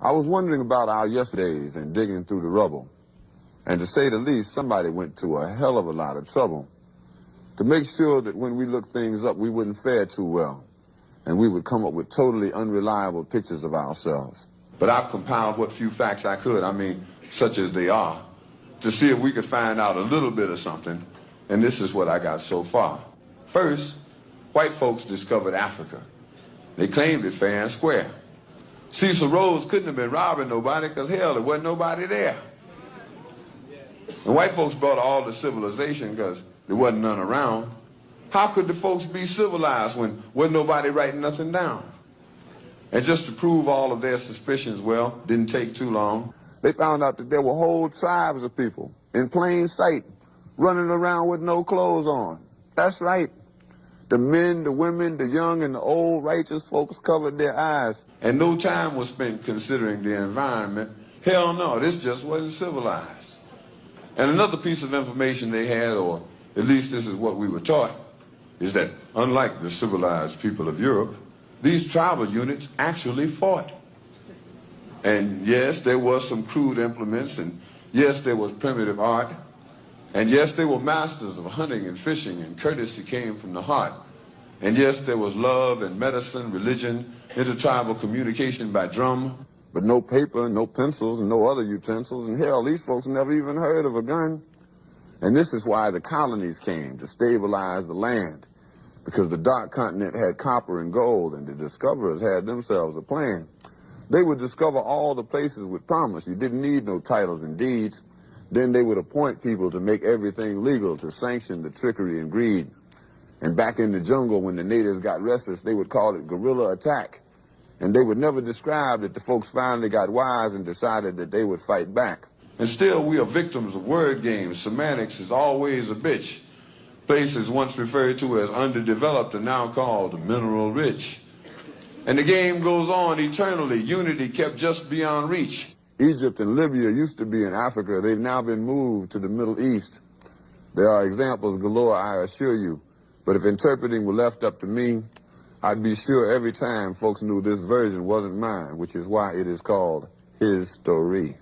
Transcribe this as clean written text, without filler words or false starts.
I was wondering about our yesterdays and digging through the rubble. And to say the least, somebody went to a hell of a lot of trouble to make sure that when we looked things up, we wouldn't fare too well. And we would come up with totally unreliable pictures of ourselves. But I've compiled what few facts I could, such as they are, to see if we could find out a little bit of something. And this is what I got so far. First, white folks discovered Africa. They claimed it fair and square. Cecil Rhodes couldn't have been robbing nobody because, hell, there wasn't nobody there. And white folks brought all the civilization because there wasn't none around. How could the folks be civilized when wasn't nobody writing nothing down? And just to prove all of their suspicions, well, didn't take too long. They found out that there were whole tribes of people in plain sight running around with no clothes on. That's right. The men, the women, the young, and the old righteous folks covered their eyes. And no time was spent considering the environment. Hell no, this just wasn't civilized. And another piece of information they had, or at least this is what we were taught, is that unlike the civilized people of Europe, these tribal units actually fought. And yes, there was some crude implements, and yes, there was primitive art, and yes, they were masters of hunting and fishing, and courtesy came from the heart. And yes, there was love and medicine, religion, intertribal communication by drum. But no paper, no pencils, and no other utensils, and hell, these folks never even heard of a gun. And this is why the colonies came, to stabilize the land, because the dark continent had copper and gold, and the discoverers had themselves a plan. They would discover all the places with promise. You didn't need no titles and deeds. Then they would appoint people to make everything legal, to sanction the trickery and greed. And back in the jungle, when the natives got restless, they would call it guerrilla attack. And they would never describe that the folks finally got wise and decided that they would fight back. And still, we are victims of word games. Semantics is always a bitch. Places once referred to as underdeveloped are now called mineral rich. And the game goes on eternally. Unity kept just beyond reach. Egypt and Libya used to be in Africa. They've now been moved to the Middle East. There are examples galore, I assure you. But if interpreting were left up to me, I'd be sure every time folks knew this version wasn't mine, which is why it is called his story.